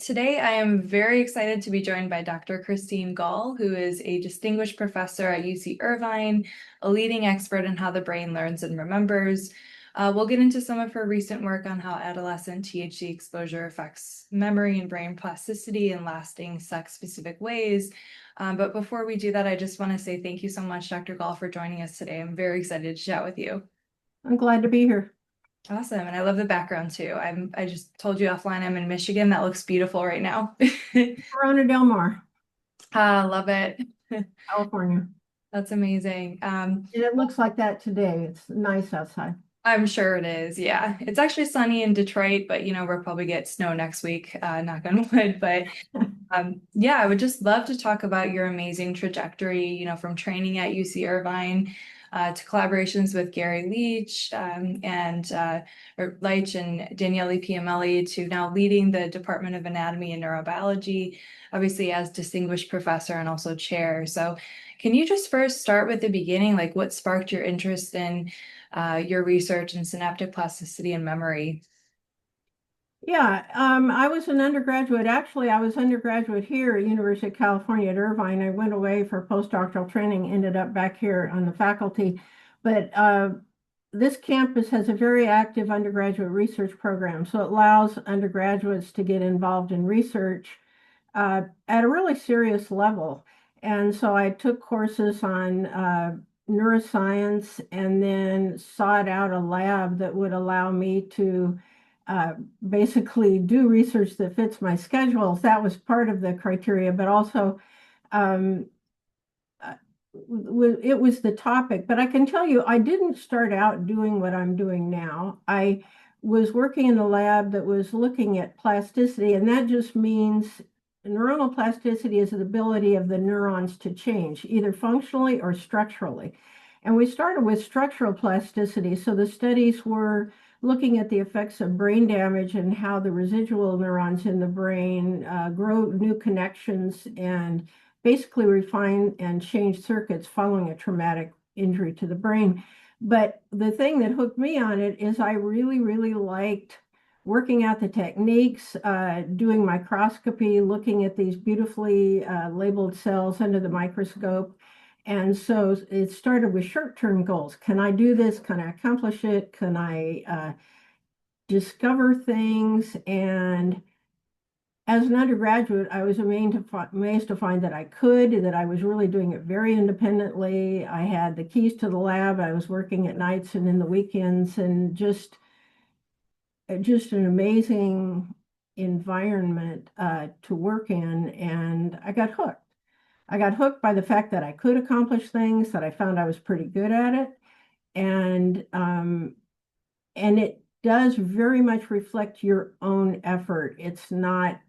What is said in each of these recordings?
Today, I am very excited to be joined by Dr. Christine Gall, who is a distinguished professor at UC Irvine, a leading expert in how the brain learns and remembers. We'll get into some of her recent work on how adolescent THC exposure affects memory and brain plasticity in lasting sex-specific ways. But before we do that, I just want to say thank you so much, Dr. Gall, for joining us today. I'm very excited to chat with you. I'm glad to be here. Awesome. And I love the background too. I just told you offline I'm in Michigan. That looks beautiful right now. Corona Del Mar, Love it. California. That's amazing. And it looks like that today. It's nice outside. I'm sure it is. Yeah. It's actually sunny in Detroit, but we'll probably get snow next week, knock on wood. But yeah, I would just love to talk about your amazing trajectory, from training at UC Irvine to collaborations with Gary Leach Leach and Daniele Piamelli to now leading the Department of Anatomy and Neurobiology, obviously as distinguished professor and also chair. So can you just first start with the beginning, like what sparked your interest in your research in synaptic plasticity and memory? Yeah, I was an undergraduate. Actually, I was undergraduate here at University of California at Irvine. I went away for postdoctoral training, ended up back here on the faculty. But this campus has a very active undergraduate research program, so it allows undergraduates to get involved in research at a really serious level. And so I took courses on neuroscience and then sought out a lab that would allow me to basically do research that fits my schedules. That was part of the criteria, but also um, it was the topic. But I can tell you, I didn't start out doing what I'm doing now. I was working in a lab that was looking at plasticity, and that just means neuronal plasticity is the ability of the neurons to change, either functionally or structurally. And we started with structural plasticity. So the studies were looking at the effects of brain damage and how the residual neurons in the brain grow new connections and basically refine and change circuits following a traumatic injury to the brain. But the thing that hooked me on it is I really, really liked working out the techniques, doing microscopy, looking at these beautifully labeled cells under the microscope. And so it started with short-term goals. Can I do this? Can I accomplish it? Can I discover things? And as an undergraduate, I was amazed to find that I could, that I was really doing it very independently. I had the keys to the lab. I was working at nights and in the weekends, and just an amazing environment to work in. And I got hooked. I got hooked by the fact that I could accomplish things, that I found I was pretty good at it. And it does very much reflect your own effort. It's not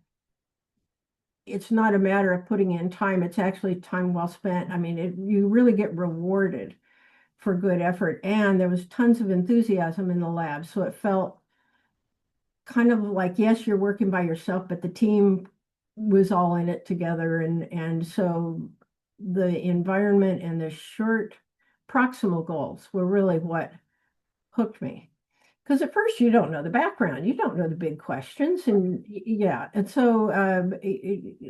a matter of putting in time. It's actually time well spent. I mean, you really get rewarded for good effort. And there was tons of enthusiasm in the lab. So it felt kind of like, yes, you're working by yourself, but the team was all in it together. And so the environment and the short proximal goals were really what hooked me. Because at first you don't know the background, you don't know the big questions, and yeah, and so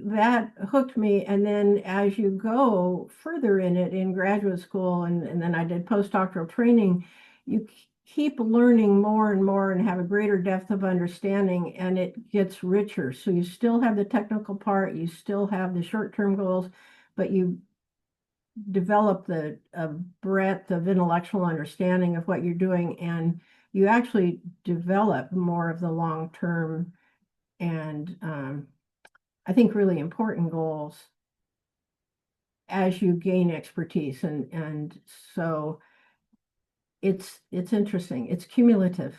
that hooked me. And then as you go further in it in graduate school, and then I did postdoctoral training, you keep learning more and more and have a greater depth of understanding, and it gets richer. So you still have the technical part, you still have the short-term goals, but you develop the breadth of intellectual understanding of what you're doing, and you actually develop more of the long-term and I think really important goals as you gain expertise. And so it's interesting. It's cumulative,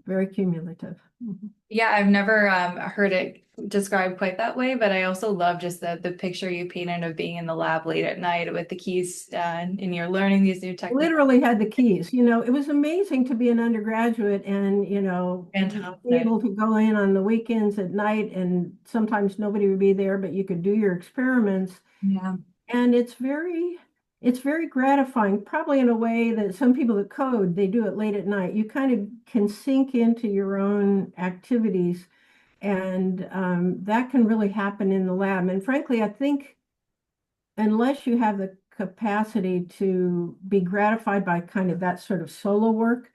very cumulative. Mhm. Yeah, I've never heard it described quite that way, but I also love just the picture you painted of being in the lab late at night with the keys and you're learning these new techniques. Literally had the keys. It was amazing to be an undergraduate and, be Fantastic. able to go in on the weekends at night, and sometimes nobody would be there, but you could do your experiments. Yeah. And it's very gratifying, probably in a way that some people that code, they do it late at night. You kind of can sink into your own activities And that can really happen in the lab. And frankly, I think unless you have the capacity to be gratified by kind of that sort of solo work,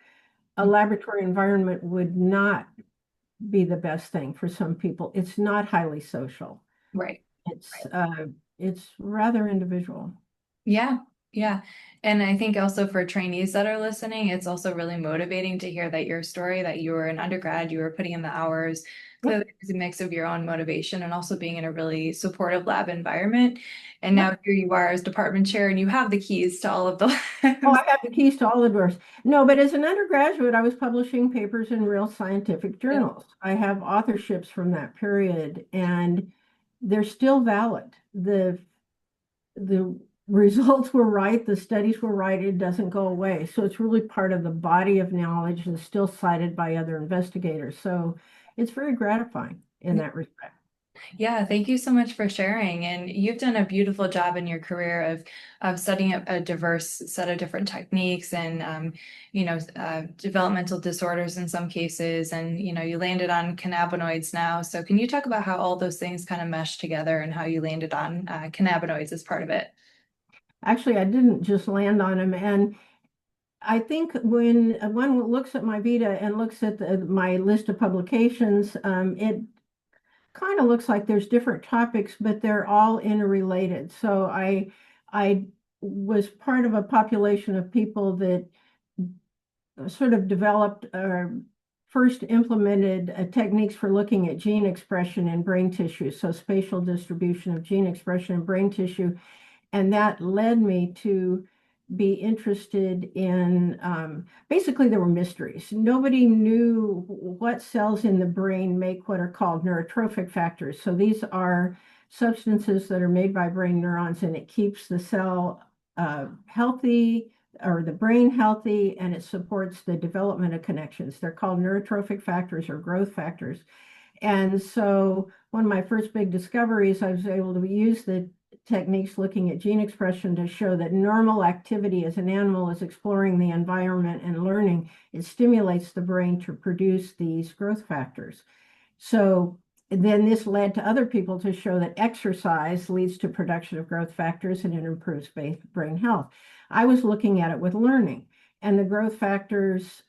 a laboratory environment would not be the best thing for some people. It's not highly social. Right. It's it's rather individual. Yeah, yeah. And I think also for trainees that are listening, it's also really motivating to hear that your story, that you were an undergrad, you were putting in the hours. Yep. Clearly, it's a mix of your own motivation and also being in a really supportive lab environment. And Yep. now here you are as department chair, and you have the keys to all of the Oh, labs. I have the keys to all the doors. No, but as an undergraduate, I was publishing papers in real scientific journals. I have authorships from that period, and they're still valid. The results were right, the studies were right, it doesn't go away. So it's really part of the body of knowledge and still cited by other investigators. So it's very gratifying in that respect. Yeah, thank you so much for sharing. And you've done a beautiful job in your career of studying a diverse set of different techniques and developmental disorders in some cases. And you landed on cannabinoids now. So can you talk about how all those things kind of mesh together and how you landed on cannabinoids as part of it? Actually, I didn't just land on them. And I think when one looks at my Vita and looks at my list of publications, it kind of looks like there's different topics, but they're all interrelated. So I was part of a population of people that sort of developed or first implemented techniques for looking at gene expression in brain tissue, so spatial distribution of gene expression in brain tissue. And that led me to be interested in basically there were mysteries. Nobody knew what cells in the brain make what are called neurotrophic factors. So these are substances that are made by brain neurons, and it keeps the cell healthy or the brain healthy, and it supports the development of connections. They're called neurotrophic factors or growth factors. And so one of my first big discoveries, I was able to use the techniques looking at gene expression to show that normal activity as an animal is exploring the environment and learning. It stimulates the brain to produce these growth factors. So then this led to other people to show that exercise leads to production of growth factors and it improves brain health. I was looking at it with learning, and the growth factors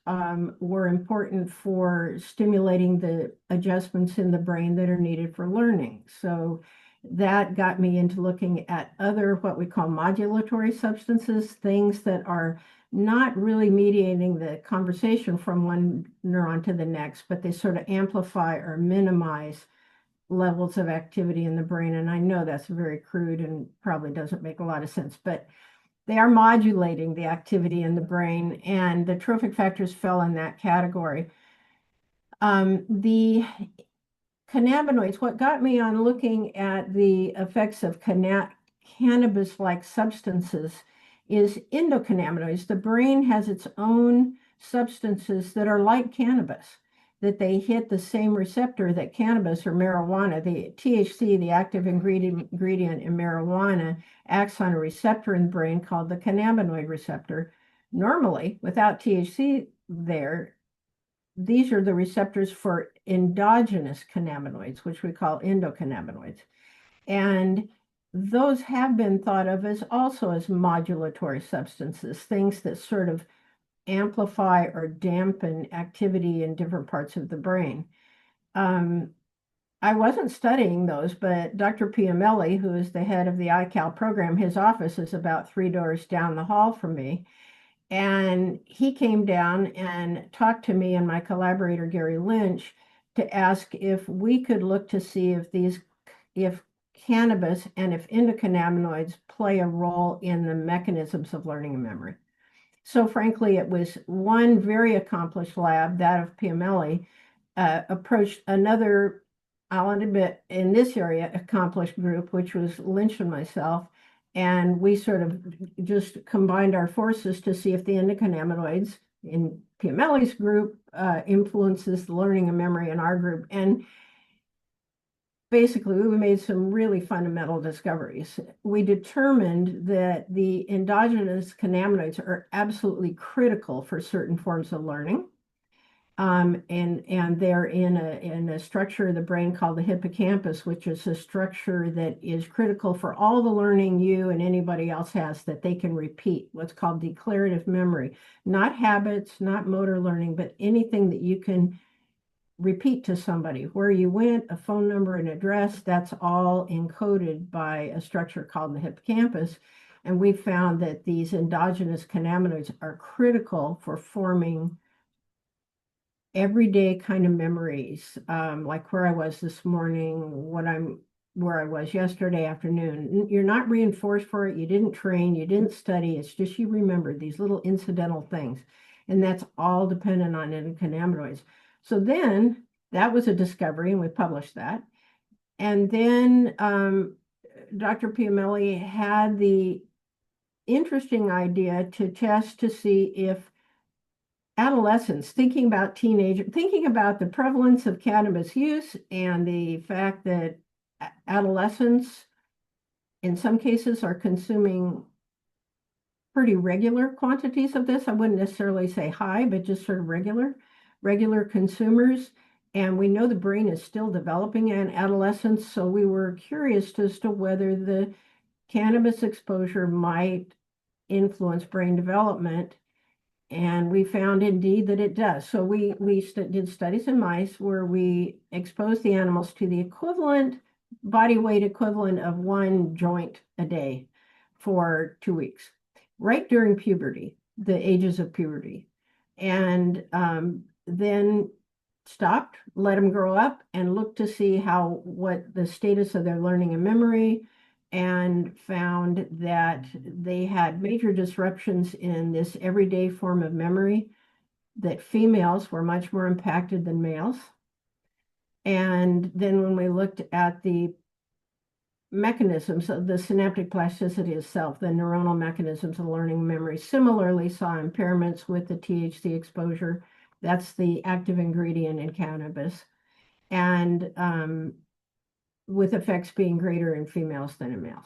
were important for stimulating the adjustments in the brain that are needed for learning. So that got me into looking at other what we call modulatory substances, things that are not really mediating the conversation from one neuron to the next, but they sort of amplify or minimize levels of activity in the brain. And I know that's very crude and probably doesn't make a lot of sense, but they are modulating the activity in the brain, and the trophic factors fell in that category. The cannabinoids, what got me on looking at the effects of cannabis-like substances is endocannabinoids. The brain has its own substances that are like cannabis, that they hit the same receptor that cannabis or marijuana, the THC, the active ingredient in marijuana, acts on a receptor in the brain called the cannabinoid receptor. Normally, without THC there, these are the receptors for endogenous cannabinoids, which we call endocannabinoids. And those have been thought of as also as modulatory substances, things that sort of amplify or dampen activity in different parts of the brain. I wasn't studying those, but Dr. Piamelli, who is the head of the iCal program, his office is about 3 doors down the hall from me. And he came down and talked to me and my collaborator, Gary Lynch, to ask if we could look to see if cannabis and if endocannabinoids play a role in the mechanisms of learning and memory. So frankly, it was one very accomplished lab, that of Piamelli, approached another, I'll admit, in this area, accomplished group, which was Lynch and myself. And we sort of just combined our forces to see if the endocannabinoids in Piamelli's group influences the learning and memory in our group. And basically, we made some really fundamental discoveries. We determined that the endogenous cannabinoids are absolutely critical for certain forms of learning. And they're in a structure of the brain called the hippocampus, which is a structure that is critical for all the learning you and anybody else has that they can repeat, what's called declarative memory. Not habits, not motor learning, but anything that you can repeat to somebody. Where you went, a phone number, an address, that's all encoded by a structure called the hippocampus. And we found that these endogenous cannabinoids are critical for forming everyday kind of memories, like where I was this morning, where I was yesterday afternoon. You're not reinforced for it. You didn't train, you didn't study. It's just you remembered these little incidental things. And that's all dependent on endocannabinoids. So then that was a discovery, and we published that. And then Dr. Piamelli had the interesting idea to test to see if adolescents, thinking about the prevalence of cannabis use and the fact that adolescents in some cases are consuming pretty regular quantities of this. I wouldn't necessarily say high, but just sort of regular consumers. And we know the brain is still developing in adolescence, so we were curious as to whether the cannabis exposure might influence brain development. And we found indeed that it does. So we did studies in mice where we exposed the animals to the body weight equivalent of one joint a day for 2 weeks, right during puberty, the ages of puberty. And then stopped, let them grow up, and looked to see what the status of their learning and memory, and found that they had major disruptions in this everyday form of memory, that females were much more impacted than males. And then when we looked at the mechanisms of the synaptic plasticity itself, the neuronal mechanisms of learning and memory, similarly saw impairments with the THC exposure. That's the active ingredient in cannabis. And with effects being greater in females than in males.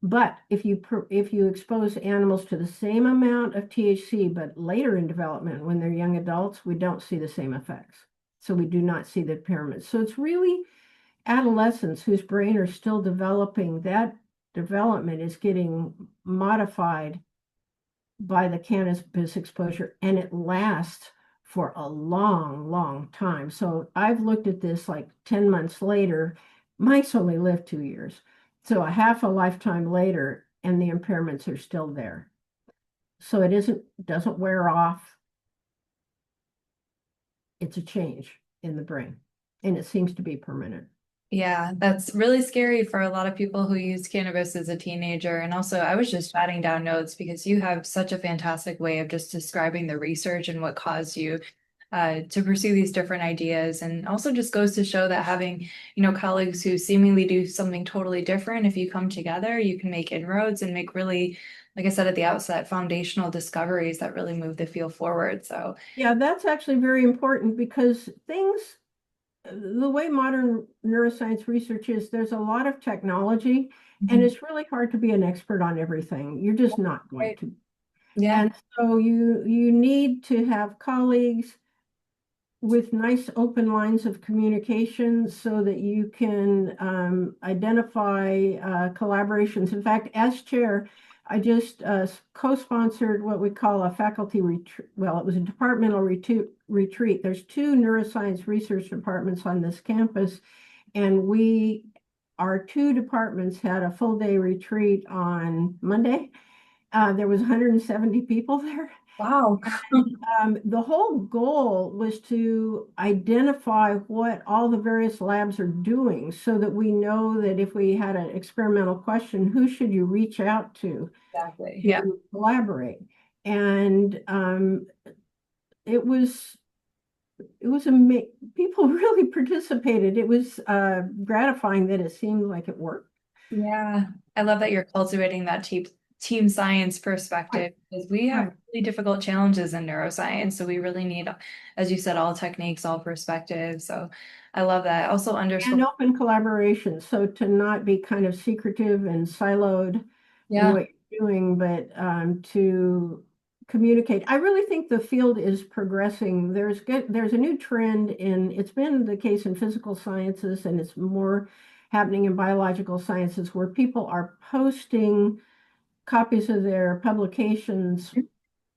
But if you expose animals to the same amount of THC, but later in development, when they're young adults, we don't see the same effects. So we do not see the impairments. So it's really adolescents whose brain are still developing. That development is getting modified by the cannabis exposure, and it lasts for a long time. So I've looked at this like 10 months later. Mice only live 2 years. So a half a lifetime later, and the impairments are still there. So it doesn't wear off. It's a change in the brain, and it seems to be permanent. Yeah, that's really scary for a lot of people who use cannabis as a teenager. And also, I was just jotting down notes because you have such a fantastic way of just describing the research and what caused you to pursue these different ideas. And also just goes to show that having, colleagues who seemingly do something totally different, if you come together, you can make inroads and make really, like I said at the outset, foundational discoveries that really move the field forward. So yeah, that's actually very important because the way modern neuroscience research is, there's a lot of technology, and it's really hard to be an expert on everything. You're just not going right. to. Yeah. And so you need to have colleagues with nice open lines of communication so that you can identify collaborations. In fact, as chair, I just co-sponsored what we call a faculty retreat. Well, it was a departmental retreat. There's 2 neuroscience research departments on this campus, and our 2 departments had a full day retreat on Monday. There was 170 people there. Wow. The whole goal was to identify what all the various labs are doing so that we know that if we had an experimental question, who should you reach out Exactly. to Yeah. collaborate? And it was people really participated. It was gratifying that it seemed like it worked. Yeah, I love that you're cultivating that team science Right, perspective because we have right. really difficult challenges in neuroscience. So we really need, as you said, all techniques, all perspectives. So I love that. Also And underscore. open collaboration, so to not be kind of secretive and siloed in Yeah. what you're doing, but to communicate. I really think the field is progressing. There's a new trend it's been the case in physical sciences, and it's more happening in biological sciences, where people are posting copies of their publications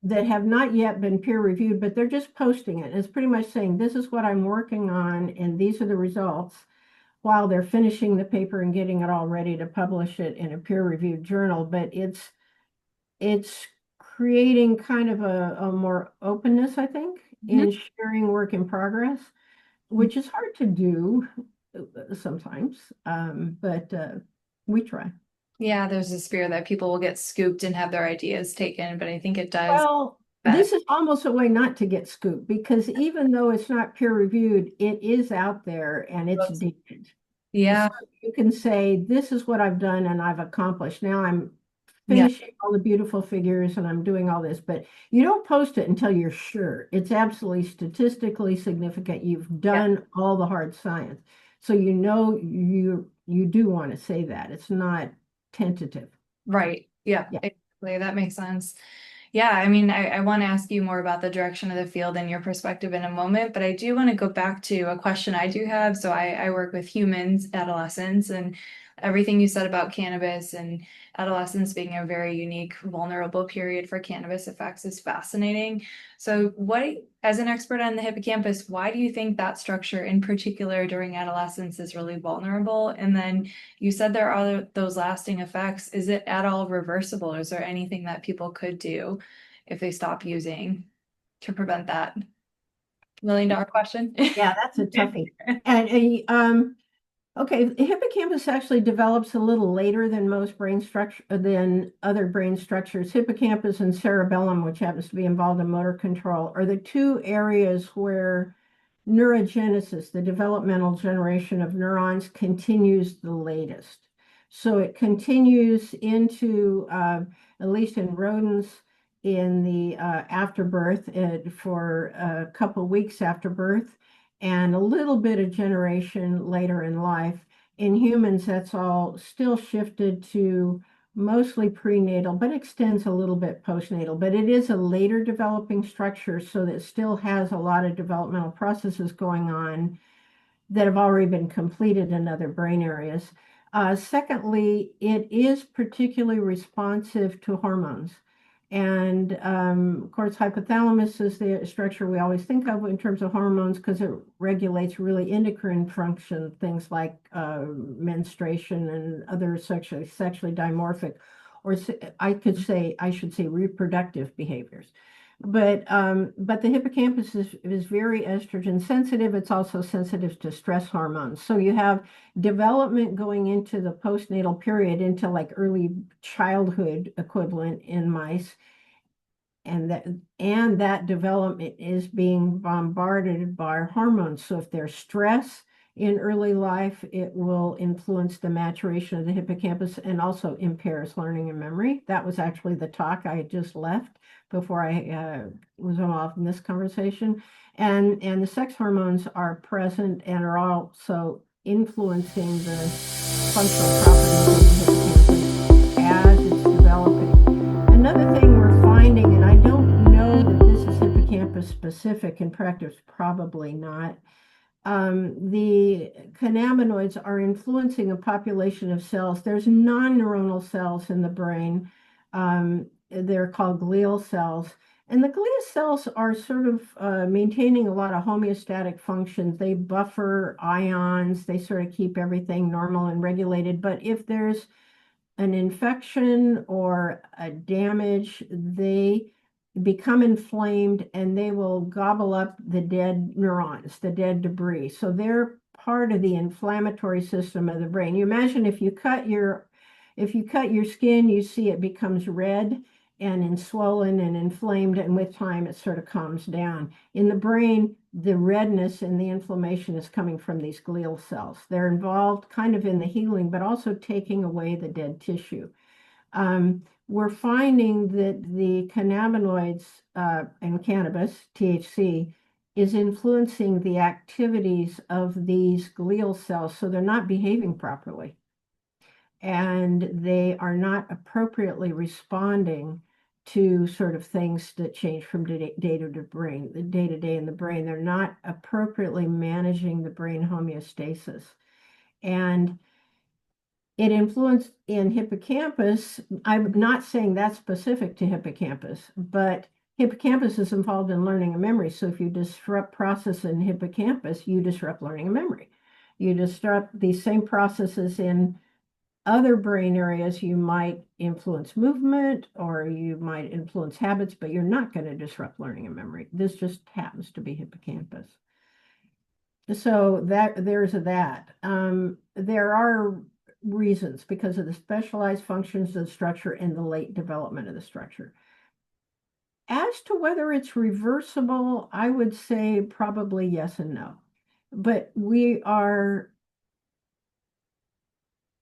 that have not yet been peer reviewed, but they're just posting it. It's pretty much saying, this is what I'm working on, and these are the results, while they're finishing the paper and getting it all ready to publish it in a peer reviewed journal. But it's creating kind of a more openness, I think, Mhm. in sharing work in progress, which is hard to do sometimes, but we try. Yeah, there's this fear that people will get scooped and have their ideas taken, but I think it does Well, benefit. this is almost a way not to get scooped, because even though it's not peer reviewed, it is out there and it's dated. Yeah, So you can say, this is what I've done and I've accomplished. Now I'm yeah, finishing all the beautiful figures and I'm doing all this, but you don't post it until you're sure it's absolutely statistically significant. You've yeah, done all the hard science. So you know you do want to say that. It's not tentative. right. Yeah, Yeah. exactly. That makes sense. Yeah, I mean, I want to ask you more about the direction of the field and your perspective in a moment, but I do want to go back to a question I do have. So I work with humans, adolescents, and everything you said about cannabis and adolescence being a very unique, vulnerable period for cannabis effects is fascinating. So as an expert on the hippocampus, why do you think that structure in particular during adolescence is really vulnerable? And then you said there are those lasting effects. Is it at all reversible? Is there anything that people could do if they stop using to prevent that? $1 million question. Yeah, that's a toughie. And okay, the hippocampus actually develops a little later than most brain structure than other brain structures. Hippocampus and cerebellum, which happens to be involved in motor control, are the two areas where neurogenesis, the developmental generation of neurons, continues the latest. So it continues into, at least in rodents, in the afterbirth, for a couple weeks after birth, and a little bit of generation later in life. In humans, that's all still shifted to mostly prenatal, but extends a little bit postnatal. But it is a later developing structure, so that it still has a lot of developmental processes going on that have already been completed in other brain areas. Secondly, it is particularly responsive to hormones. And of course, hypothalamus is the structure we always think of in terms of hormones, because it regulates really endocrine function, things like menstruation and other sexually dimorphic, or I should say reproductive behaviors. But the hippocampus is very estrogen sensitive. It's also sensitive to stress hormones. So you have development going into the postnatal period, into like early childhood equivalent in mice, and that development is being bombarded by hormones. So if there's stress in early life, it will influence the maturation of the hippocampus and also impairs learning and memory. That was actually the talk I had just left before I was involved in this conversation. And the sex hormones are present and are also influencing the functional properties of the hippocampus as it's developing. Another thing we're finding, and I don't know that this is hippocampus specific, in practice probably not, the cannabinoids are influencing a population of cells. There's non-neuronal cells in the brain. They're called glial cells. And the glial cells are sort of maintaining a lot of homeostatic functions. They buffer ions, they sort of keep everything normal and regulated. But if there's an infection or a damage, they become inflamed and they will gobble up the dead neurons, the dead debris. So they're part of the inflammatory system of the brain. You imagine if you cut your skin, you see it becomes red and swollen and inflamed, and with time it sort of calms down. In the brain, the redness and the inflammation is coming from these glial cells. They're involved kind of in the healing, but also taking away the dead tissue. We're finding that the cannabinoids in cannabis, THC, is influencing the activities of these glial cells, so they're not behaving properly. And they are not appropriately responding to sort of things that change from day to brain, the day to day in the brain. They're not appropriately managing the brain homeostasis. And it influenced in hippocampus. I'm not saying that's specific to hippocampus, but hippocampus is involved in learning and memory. So if you disrupt process in hippocampus, you disrupt learning and memory. You disrupt these same processes in other brain areas. You might influence movement or you might influence habits, but you're not going to disrupt learning and memory. This just happens to be hippocampus. So there's that. There are reasons because of the specialized functions of the structure and the late development of the structure. As to whether it's reversible, I would say probably yes and no. But we are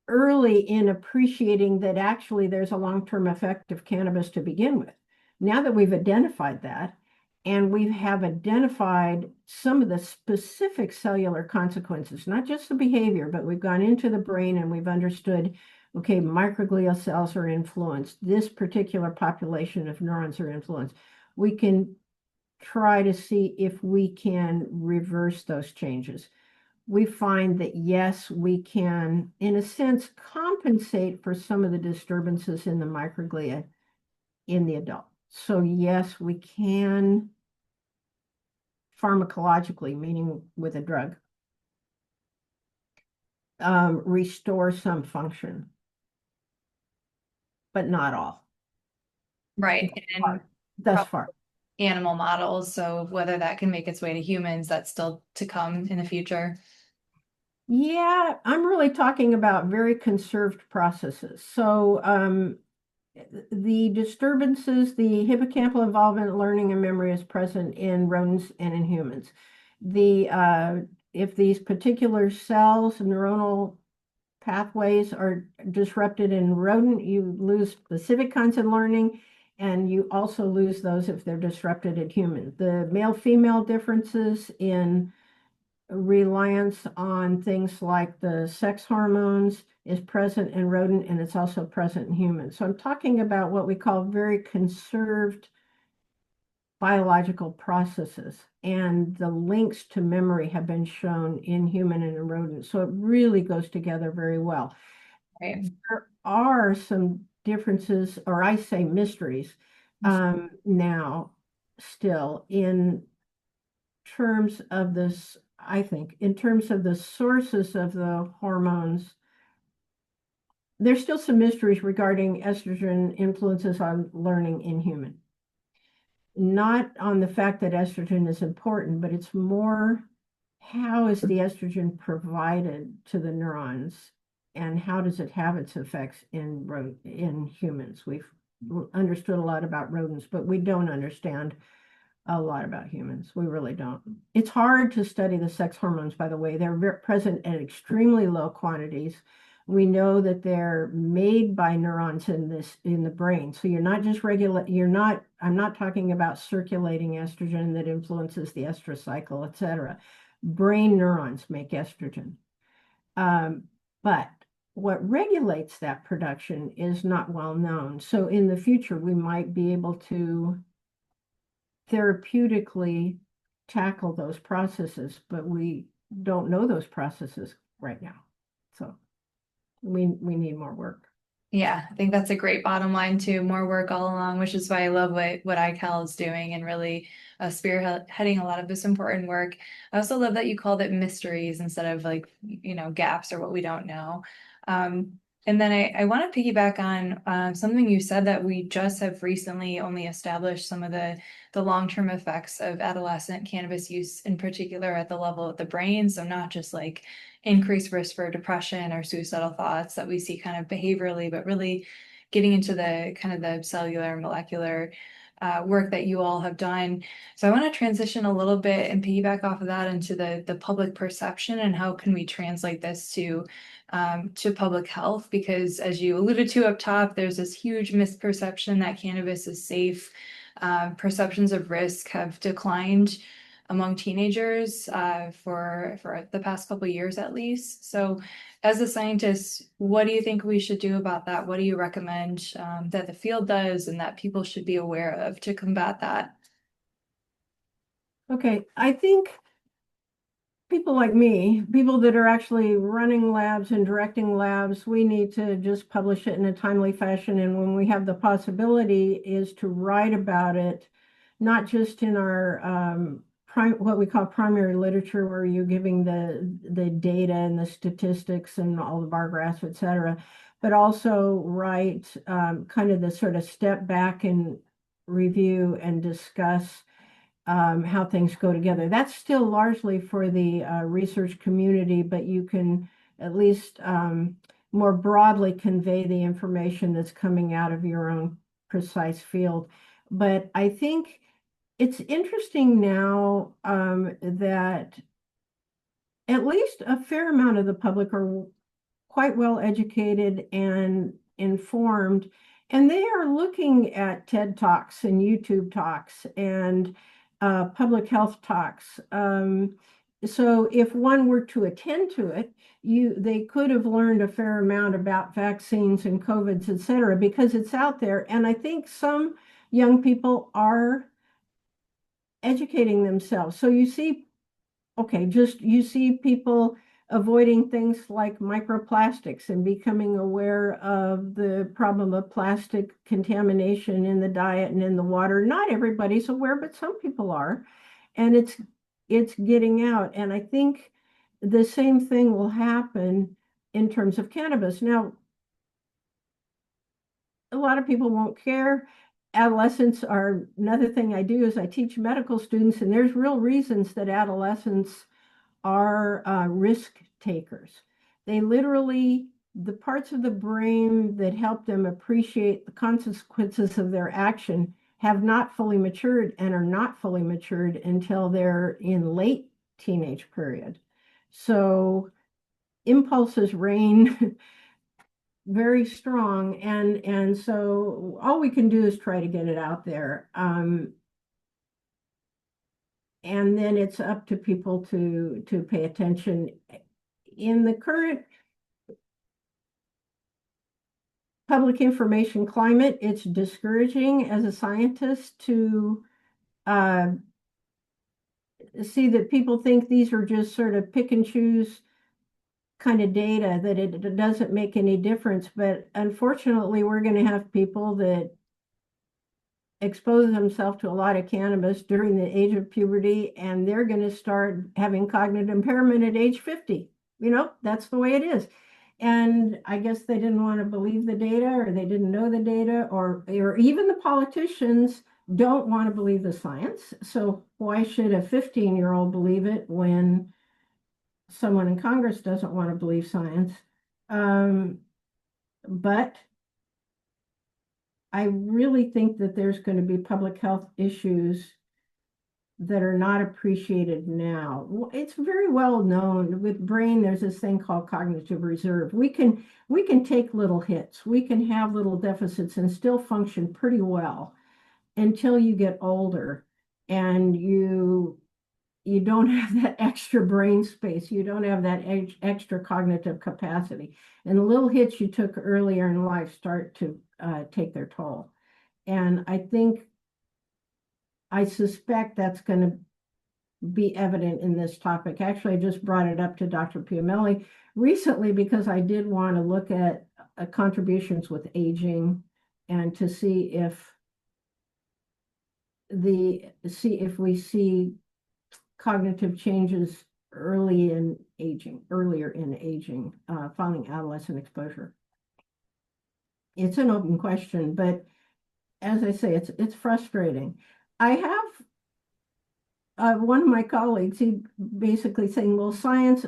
early in appreciating that actually there's a long-term effect of cannabis to begin with. Now that we've identified that, and we have identified some of the specific cellular consequences, not just the behavior, but we've gone into the brain and we've understood, okay, microglial cells are influenced. This particular population of neurons are influenced. We can try to see if we can reverse those changes. We find that yes, we can, in a sense, compensate for some of the disturbances in the microglia in the adult. So yes, we can pharmacologically, meaning with a drug, restore some function, but not all. Right. And Thus far. Animal models. So whether that can make its way to humans, that's still to come in the future. Yeah, I'm really talking about very conserved processes. So the disturbances, the hippocampal involvement, learning and memory is present in rodents and in humans. If these particular cells, neuronal pathways are disrupted in rodent, you lose specific kinds of learning, and you also lose those if they're disrupted in human. The male-female differences in reliance on things like the sex hormones is present in rodent and it's also present in humans. So I'm talking about what we call very conserved biological processes, and the links to memory have been shown in human and in rodent. So it really goes together very well. Right. There are some differences, or I say mysteries, now still in terms of this, I think, in terms of the sources of the hormones. There's still some mysteries regarding estrogen influences on learning in human. Not on the fact that estrogen is important, but it's more how is the estrogen provided to the neurons and how does it have its effects in humans? We've understood a lot about rodents, but we don't understand a lot about humans. We really don't. It's hard to study the sex hormones, by the way. They're present at extremely low quantities. We know that they're made by neurons in the brain. So you're not just I'm not talking about circulating estrogen that influences the estrous cycle, et cetera. Brain neurons make estrogen. But what regulates that production is not well known. So in the future, we might be able to therapeutically tackle those processes, but we don't know those processes right now. So we need more work. Yeah, I think that's a great bottom line too. More work all along, which is why I love what iCal is doing and really spearheading a lot of this important work. I also love that you called it mysteries instead of like, gaps or what we don't know. And then I want to piggyback on something you said, that we just have recently only established some of the long-term effects of adolescent cannabis use, in particular at the level of the brain. So not just like increased risk for depression or suicidal thoughts that we see kind of behaviorally, but really getting into the kind of the cellular, molecular work that you all have done. So I want to transition a little bit and piggyback off of that into the public perception and how can we translate this to public health, because as you alluded to up top, there's this huge misperception that cannabis is safe. Perceptions of risk have declined among teenagers for the past couple of years at least. So as a scientist, what do you think we should do about that? What do you recommend that the field does and that people should be aware of to combat that? Okay, I think people like me, people that are actually running labs and directing labs, we need to just publish it in a timely fashion. And when we have the possibility is to write about it, not just in our what we call primary literature, where you're giving the data and the statistics and all the bar graphs, et cetera, but also write kind of the sort of step back and review and discuss how things go together. That's still largely for the research community, but you can at least more broadly convey the information that's coming out of your own precise field. But I think it's interesting now that at least a fair amount of the public are quite well educated and informed, and they are looking at TED Talks and YouTube talks and public health talks. So if one were to attend to it, they could have learned a fair amount about vaccines and COVIDs, et cetera, because it's out there. And I think some young people are educating themselves. So you see, okay, just you see people avoiding things like microplastics and becoming aware of the problem of plastic contamination in the diet and in the water. Not everybody's aware, but some people are. And it's getting out. And I think the same thing will happen in terms of cannabis. Now, a lot of people won't care. Adolescents are another thing I do is I teach medical students, and there's real reasons that adolescents are risk takers. They literally, the parts of the brain that help them appreciate the consequences of their action have not fully matured and are not fully matured until they're in late teenage period. So impulses reign very strong, and so all we can do is try to get it out there. And then it's up to people to pay attention. In the current public information climate, it's discouraging as a scientist to see that people think these are just sort of pick and choose kind of data, that it doesn't make any difference. But unfortunately, we're going to have people that expose themselves to a lot of cannabis during the age of puberty, and they're going to start having cognitive impairment at age 50. That's the way it is. And I guess they didn't want to believe the data, or they didn't know the data, or even the politicians don't want to believe the science. So why should a 15-year-old believe it when someone in Congress doesn't want to believe science? But I really think that there's going to be public health issues that are not appreciated now. It's very well known with brain, there's this thing called cognitive reserve. We can take little hits, we can have little deficits and still function pretty well until you get older and you don't have that extra brain space, you don't have that extra cognitive capacity. And the little hits you took earlier in life start to take their toll. And I suspect that's going to be evident in this topic. Actually, I just brought it up to Dr. Piamelli recently because I did want to look at contributions with aging and to see if we see cognitive changes earlier in aging, following adolescent exposure. It's an open question, but as I say, it's frustrating. I have one of my colleagues, he basically saying, well, science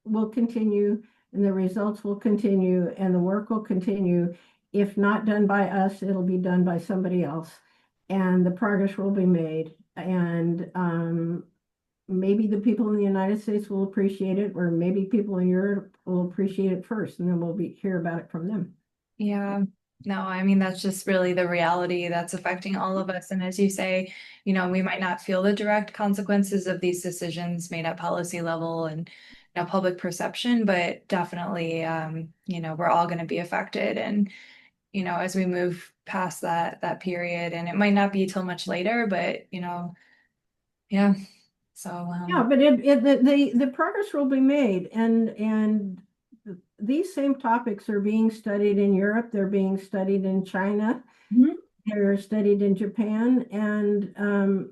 will continue and the results will continue and the work will continue. If not done by us, it'll be done by somebody else and the progress will be made. And maybe the people in the United States will appreciate it, or maybe people in Europe will appreciate it first, and then we'll hear about it from them. Yeah. No, I mean, that's just really the reality that's affecting all of us. And as you say, we might not feel the direct consequences of these decisions made at policy level and public perception, but definitely, we're all going to be affected. And, as we move past that period, and it might not be till much later, but, yeah. So, Yeah, but the progress will be made, and these same topics are being studied in Europe. They're being studied in China. mhm, They're studied in Japan, and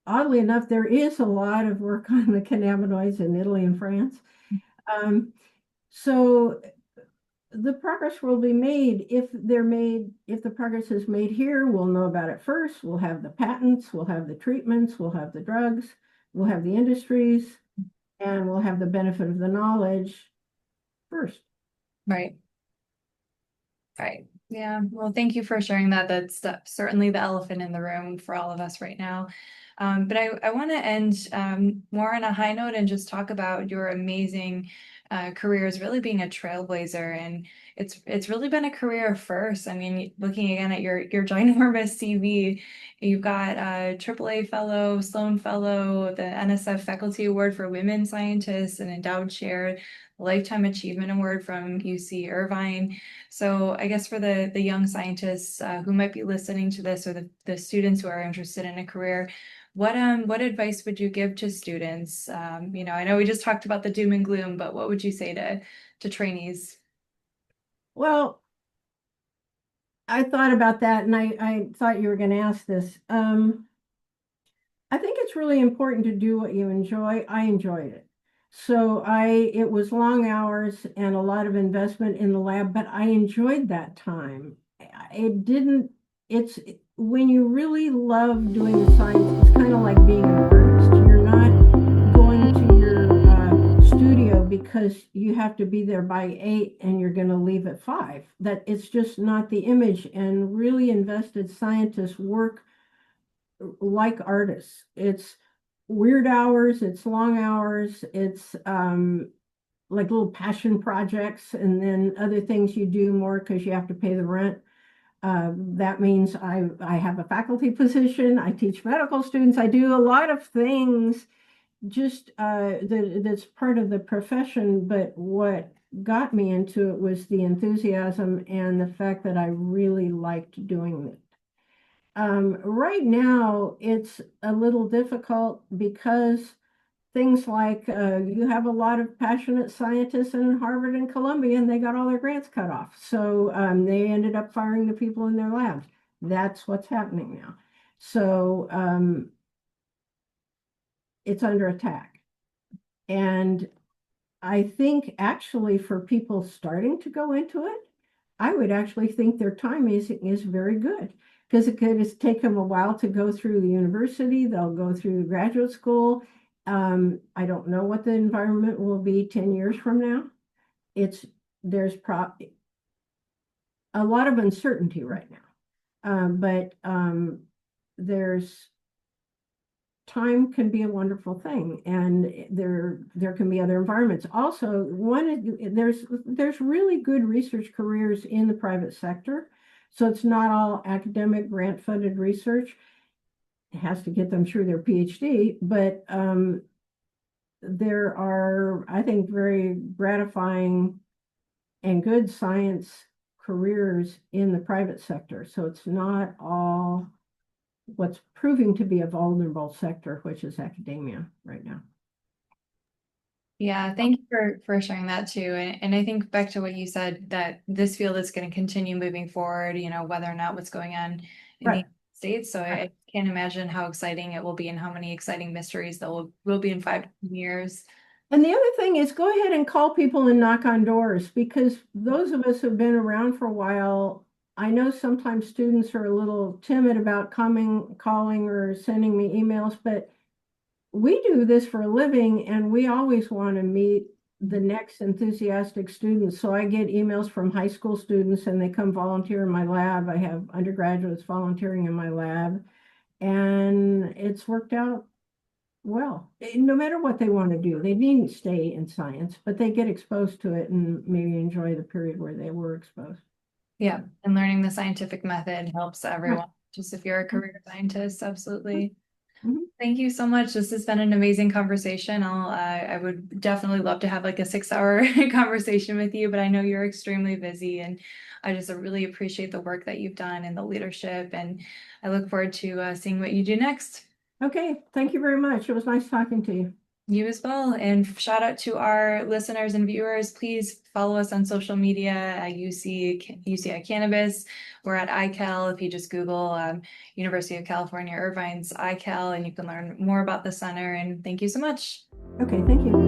oddly enough, there is a lot of work on the cannabinoids in Italy and France. Um, so the progress will be made if the progress is made here, we'll know about it first. We'll have the patents, we'll have the treatments, we'll have the drugs, we'll have the industries, and we'll have the benefit of the knowledge first. right. Right. Yeah. Well, thank you for sharing that. That's certainly the elephant in the room for all of us right now. But I want to end more on a high note and just talk about your amazing career as really being a trailblazer. And it's really been a career first. I mean, looking again at your ginormous CV, you've got a AAA fellow, Sloan Fellow, the NSF Faculty Award for Women Scientists, an Endowed Chair, Lifetime Achievement Award from UC Irvine. So I guess for the young scientists who might be listening to this, or the students who are interested in a career, what advice would you give to students? I know we just talked about the doom and gloom, but what would you say to trainees? Well, I thought about that, and I thought you were going to ask this. I think it's really important to do what you enjoy. I enjoyed it. So it was long hours and a lot of investment in the lab, but I enjoyed that time. It didn't, it's when you really love doing the science, it's kind of like being an artist. You're not going to your studio because you have to be there by 8 and you're going to leave at 5. That it's just not the image. And really invested scientists work like artists. It's weird hours, it's long hours, it's like little passion projects, and then other things you do more because you have to pay the rent. That means I have a faculty position, I teach medical students, I do a lot of things just that's part of the profession. But what got me into it was the enthusiasm and the fact that I really liked doing it. Right now, it's a little difficult because things like you have a lot of passionate scientists in Harvard and Columbia, and they got all their grants cut off. So they ended up firing the people in their labs. That's what's happening now. So it's under attack. And I think actually for people starting to go into it, I would actually think their time is very good because it could just take them a while to go through the university. They'll go through the graduate school. I don't know what the environment will be 10 years from now. There's a lot of uncertainty right now, but there's time can be a wonderful thing, and there can be other environments. Also, there's really good research careers in the private sector, so it's not all academic grant funded research. It has to get them through their PhD, but there are, I think, very gratifying and good science careers in the private sector. So it's not all what's proving to be a vulnerable sector, which is academia right now. Yeah, thank you for sharing that too. And I think back to what you said, that this field is going to continue moving forward, whether or not what's going on in the Right. United States. So Right. I can't imagine how exciting it will be and how many exciting mysteries there will be in 5 years. And the other thing is go ahead and call people and knock on doors, because those of us who've been around for a while, I know sometimes students are a little timid about coming, calling, or sending me emails, but we do this for a living and we always want to meet the next enthusiastic students. So I get emails from high school students and they come volunteer in my lab. I have undergraduates volunteering in my lab, and it's worked out well. No matter what they want to do, they needn't stay in science, but they get exposed to it and maybe enjoy the period where they were exposed. Yeah, and learning the scientific method helps Right. everyone, just if you're a career scientist, absolutely. Mhm. Thank you so much. This has been an amazing conversation. I would definitely love to have like a 6 hour conversation with you, but I know you're extremely busy and I just really appreciate the work that you've done and the leadership, and I look forward to seeing what you do next. Okay, thank you very much. It was nice talking to you. You as well. And shout out to our listeners and viewers. Please follow us on social media at UCI Cannabis. We're at iCal. If you just Google University of California, Irvine's iCal, and you can learn more about the center. And thank you so much. Okay, thank you.